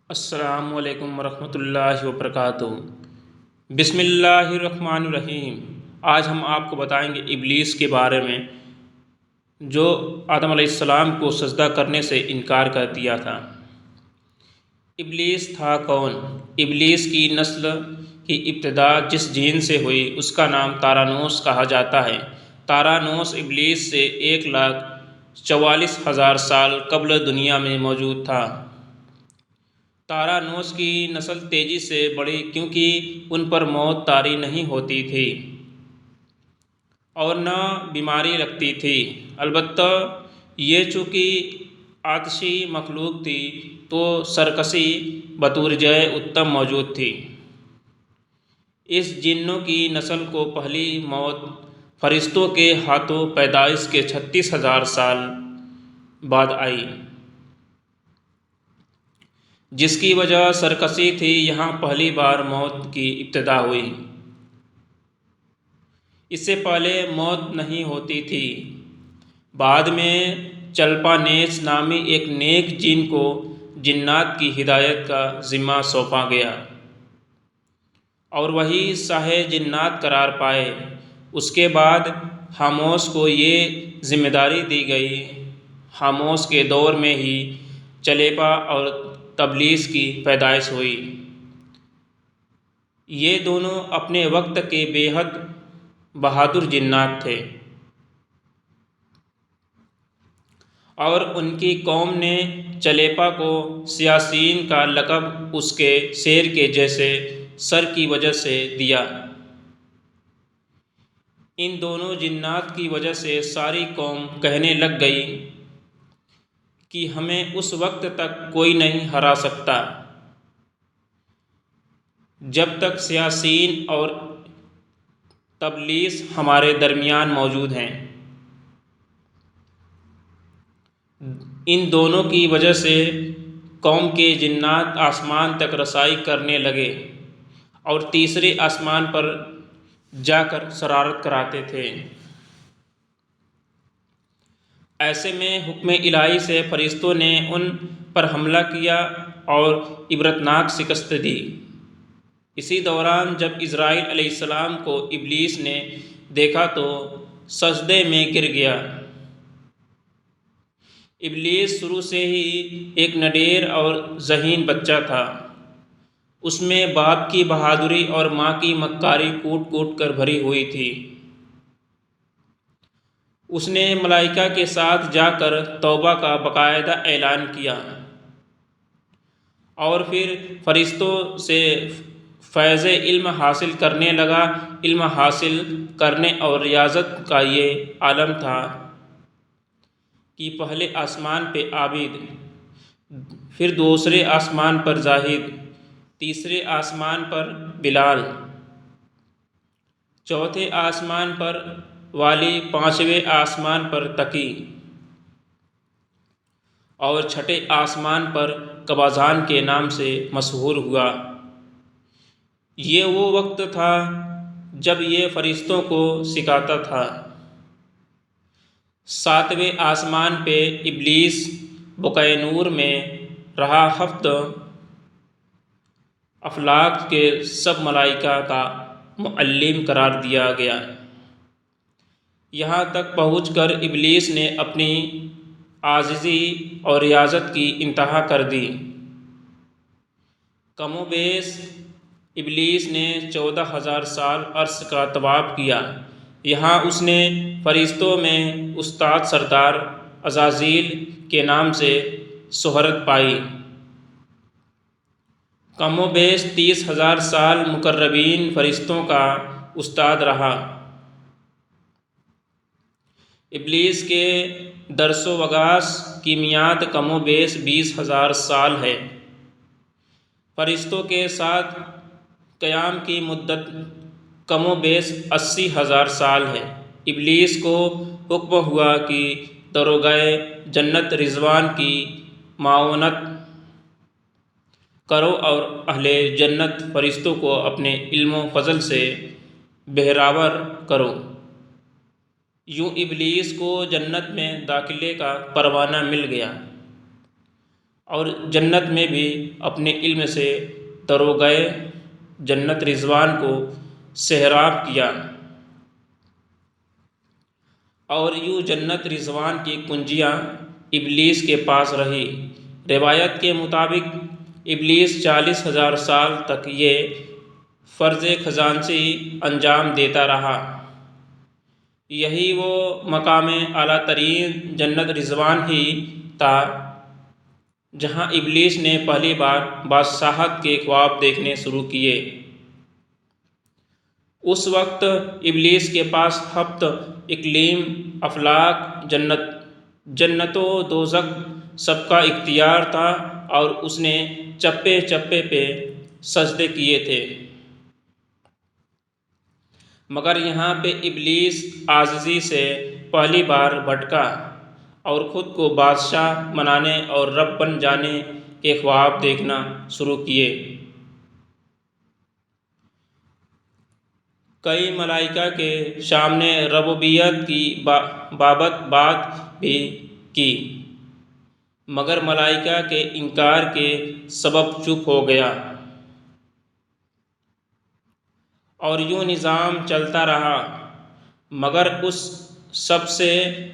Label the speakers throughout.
Speaker 1: السلام علیکم ورحمۃ اللہ وبرکاتہ۔ بسم اللہ الرحمن الرحیم۔ آج ہم آپ کو بتائیں گے ابلیس کے بارے میں، جو آدم علیہ السلام کو سجدہ کرنے سے انکار کر دیا تھا۔ ابلیس تھا کون؟ ابلیس کی نسل کی ابتدا جس جن سے ہوئی اس کا نام تارانوس کہا جاتا ہے۔ تارانوس ابلیس سے 1,44,000 سال قبل دنیا میں موجود تھا۔ تارانوس کی نسل تیزی سے بڑھی کیونکہ ان پر موت طاری نہیں ہوتی تھی اور نہ بیماری لگتی تھی۔ البتہ یہ چونکہ آتشی مخلوق تھی تو سرکشی بطور جائے اتم موجود تھی۔ اس جنوں کی نسل کو پہلی موت فرشتوں کے ہاتھوں پیدائش کے 36,000 سال بعد آئی، جس کی وجہ سرکشی تھی۔ یہاں پہلی بار موت کی ابتدا ہوئی۔ اس سے پہلے موت نہیں ہوتی تھی۔ بعد میں چلپانیس نامی ایک نیک جن کو جنات کی ہدایت کا ذمہ سونپا گیا اور وہی شاہ جنات قرار پائے۔ اس کے بعد حاموس کو یہ ذمہ داری دی گئی۔ حاموس کے دور میں ہی چلیپا اور تبلیس کی پیدائش ہوئی۔ یہ دونوں اپنے وقت کے بے حد بہادر جنات تھے اور ان کی قوم نے چلیپا کو شیاطین کا لقب اس کے شیر کے جیسے سر کی وجہ سے دیا۔ ان دونوں جنات کی وجہ سے ساری قوم کہنے لگ گئی کہ ہمیں اس وقت تک کوئی نہیں ہرا سکتا جب تک شیاطین اور تبلیس ہمارے درمیان موجود ہیں۔ ان دونوں کی وجہ سے قوم کے جنات آسمان تک رسائی کرنے لگے اور تیسرے آسمان پر جا کر شرارت کراتے تھے۔ ایسے میں حکم الہی سے فرشتوں نے ان پر حملہ کیا اور عبرتناک شکست دی۔ اسی دوران جب اسرائیل علیہ السلام کو ابلیس نے دیکھا تو سجدے میں گر گیا۔ ابلیس شروع سے ہی ایک نڈیر اور ذہین بچہ تھا۔ اس میں باپ کی بہادری اور ماں کی مکاری کوٹ کوٹ کر بھری ہوئی تھی۔ اس نے ملائکہ کے ساتھ جا کر توبہ کا باقاعدہ اعلان کیا اور پھر فرشتوں سے فیض علم حاصل کرنے لگا۔ علم حاصل کرنے اور ریاضت کا یہ عالم تھا کہ پہلے آسمان پہ عابد، پھر دوسرے آسمان پر زاہد، تیسرے آسمان پر بلال، چوتھے آسمان پر والی، پانچویں آسمان پر تقی اور چھٹے آسمان پر قبازان کے نام سے مشہور ہوا۔ یہ وہ وقت تھا جب یہ فرشتوں کو سکھاتا تھا۔ ساتویں آسمان پہ ابلیس بقعہ نور میں رہا۔ ہفت افلاک کے سب ملائکہ کا معلم قرار دیا گیا۔ یہاں تک پہنچ کر ابلیس نے اپنی عاجزی اور ریاضت کی انتہا کر دی۔ کم و بیش ابلیس نے 14,000 سال عرش کا طواف کیا۔ یہاں اس نے فرشتوں میں استاد سردار عزازیل کے نام سے شہرت پائی۔ کم و بیش 30,000 سال مقربین فرشتوں کا استاد رہا۔ ابلیس کے درس و وغاص کی میعاد کم و بیش 20,000 سال ہے۔ فرشتوں کے ساتھ قیام کی مدت کم و بیش 80,000 سال ہے۔ ابلیس کو حکم ہوا کہ دروگائے جنت رضوان کی معاونت کرو اور اہل جنت فرشتوں کو اپنے علم و فضل سے بہراور کرو۔ یوں ابلیس کو جنت میں داخلے کا پروانہ مل گیا۔ اور جنت میں بھی اپنے علم سے دروگئے جنت رضوان کو سحراب کیا، اور یوں جنت رضوان کی کنجیاں ابلیس کے پاس رہی۔ روایت کے مطابق ابلیس 40,000 سال تک یہ فرض خزانچی انجام دیتا رہا۔ یہی وہ مقام اعلیٰ ترین جنت رضوان ہی تھا جہاں ابلیس نے پہلی بار بادشاہت کے خواب دیکھنے شروع کیے۔ اس وقت ابلیس کے پاس ہفت اقلیم، افلاک، جنت و دوزخ سب کا اختیار تھا، اور اس نے چپے چپے پہ سجدے کیے تھے۔ مگر یہاں پہ ابلیس عاجزی سے پہلی بار بھٹکا اور خود کو بادشاہ بنانے اور رب بن جانے کے خواب دیکھنا شروع کیے۔ کئی ملائکہ کے سامنے ربوبیت کی بابت بات بھی کی، مگر ملائکہ کے انکار کے سبب چپ ہو گیا، اور یوں نظام چلتا رہا۔ مگر اس سب سے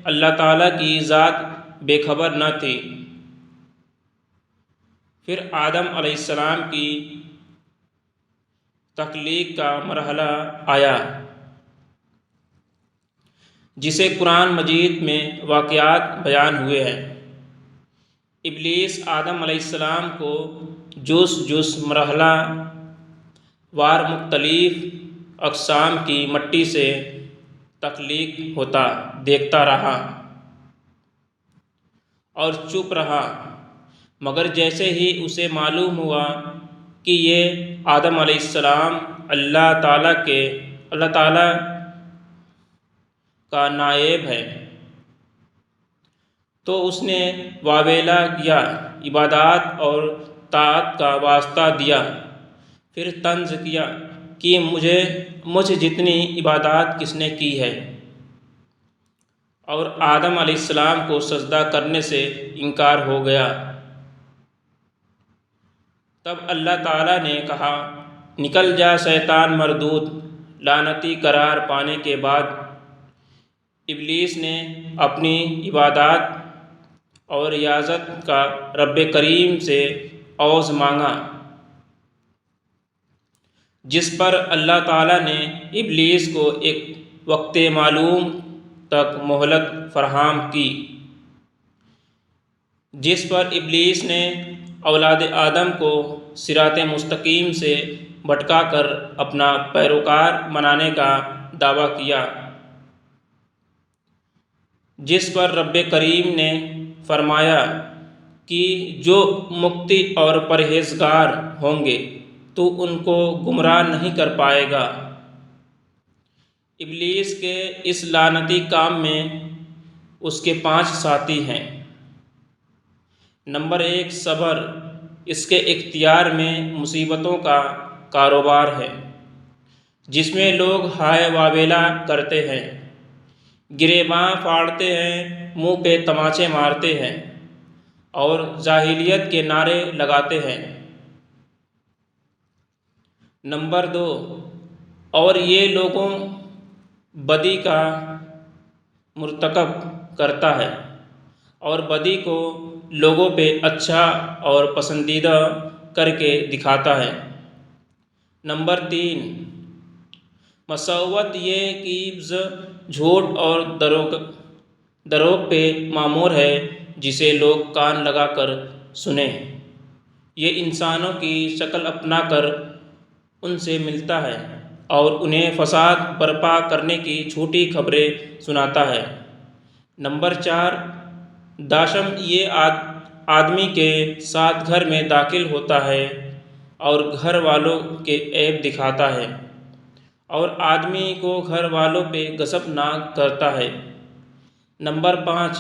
Speaker 1: اللہ تعالیٰ کی ذات بے خبر نہ تھی۔ پھر آدم علیہ السلام کی تخلیق کا مرحلہ آیا، جسے قرآن مجید میں واقعات بیان ہوئے ہیں۔ ابلیس آدم علیہ السلام کو جز مرحلہ وار مختلف اقسام کی مٹی سے تخلیق ہوتا دیکھتا رہا اور چپ رہا، مگر جیسے ہی اسے معلوم ہوا کہ یہ آدم علیہ السلام اللہ تعالیٰ کا نائب ہے، تو اس نے واویلا کیا، عبادات اور طاعت کا واسطہ دیا، پھر طنز کیا کہ مجھ جتنی عبادات کس نے کی ہے، اور آدم علیہ السلام کو سجدہ کرنے سے انکار ہو گیا۔ تب اللہ تعالیٰ نے کہا، نکل جا شیطان مردود۔ لعنتی قرار پانے کے بعد ابلیس نے اپنی عبادات اور ریاضت کا رب کریم سے عوض مانگا، جس پر اللہ تعالیٰ نے ابلیس کو ایک وقت معلوم تک مہلت فراہم کی، جس پر ابلیس نے اولاد آدم کو صراط مستقیم سے بھٹکا کر اپنا پیروکار بنانے کا دعویٰ کیا، جس پر رب کریم نے فرمایا کہ جو متقی اور پرہیزگار ہوں گے تو ان کو گمراہ نہیں کر پائے گا۔ ابلیس کے اس لعنتی کام میں اس کے 5 ساتھی ہیں۔ نمبر 1، صبر۔ اس کے اختیار میں مصیبتوں کا کاروبار ہے، جس میں لوگ ہائے واویلا کرتے ہیں، گریباں پھاڑتے ہیں، منہ پہ تماچے مارتے ہیں، اور جاہلیت کے نعرے لگاتے ہیں۔ نمبر 2، اور یہ لوگوں بدی کا مرتکب کرتا ہے اور بدی کو لوگوں پہ اچھا اور پسندیدہ کر کے دکھاتا ہے۔ نمبر 3، مسوت، یہ کیبز، جھوٹ اور دروغ پہ معمور ہے، جسے لوگ کان لگا کر سنیں۔ یہ انسانوں کی شکل اپنا کر ان سے ملتا ہے اور انہیں فساد برپا کرنے کی جھوٹی خبریں سناتا ہے۔ نمبر 4، داشم، یہ آدمی کے ساتھ گھر میں داخل ہوتا ہے اور گھر والوں کے عیب دکھاتا ہے، اور آدمی کو گھر والوں پہ غضب ناک کرتا ہے۔ نمبر 5،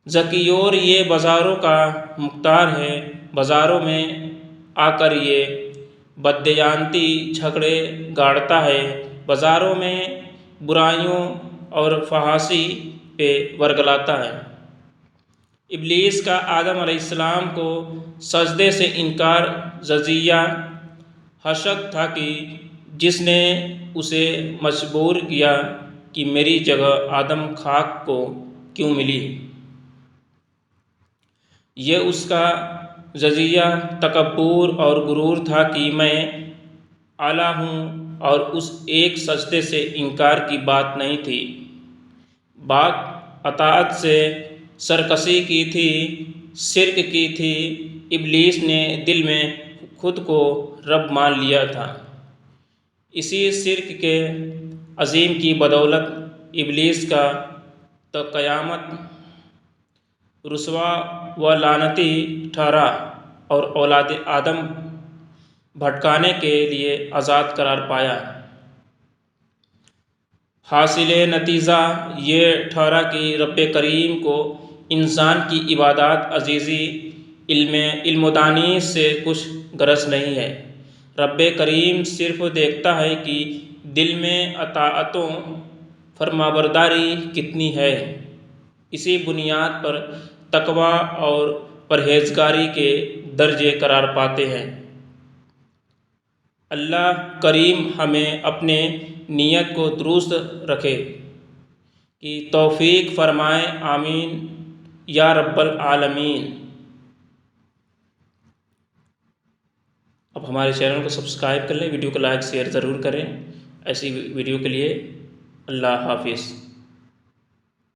Speaker 1: ذکیور، یہ بازاروں کا مختار ہے، بازاروں میں آ کر یہ بددیانتی جھگڑے گاڑتا ہے، بازاروں میں برائیوں اور فحاشی پہ ورگلاتا ہے۔ ابلیس کا آدم علیہ السلام کو سجدے سے انکار جزیہ حسد تھا کہ جس نے اسے مجبور کیا کہ میری جگہ آدم خاک کو کیوں ملی۔ یہ اس کا جزیہ تکبر اور غرور تھا کہ میں اعلیٰ ہوں، اور اس ایک سجدے سے انکار کی بات نہیں تھی۔ بات اطاعت سے سرکشی کی تھی، شرک کی تھی۔ ابلیس نے دل میں خود کو رب مان لیا تھا۔ اسی شرک کے عظیم کی بدولت ابلیس کا تو قیامت رسوا و لعنتی ٹھہرا اور اولاد آدم بھٹکانے کے لیے آزاد قرار پایا۔ حاصل نتیجہ یہ ٹھہرا کہ رب کریم کو انسان کی عبادات، عزیزی، علم و دانش سے کچھ غرض نہیں ہے۔ رب کریم صرف دیکھتا ہے کہ دل میں اطاعت و فرمانبرداری کتنی ہے۔ اسی بنیاد پر تقویٰ اور پرہیزگاری کے درجے قرار پاتے ہیں۔ اللہ کریم ہمیں اپنے نیت کو درست رکھے کی توفیق فرمائے، آمین یا رب العالمین۔ اب ہمارے چینل کو سبسکرائب کر لیں، ویڈیو کو لائک شیئر ضرور کریں۔ ایسی ویڈیو کے لیے اللہ حافظ۔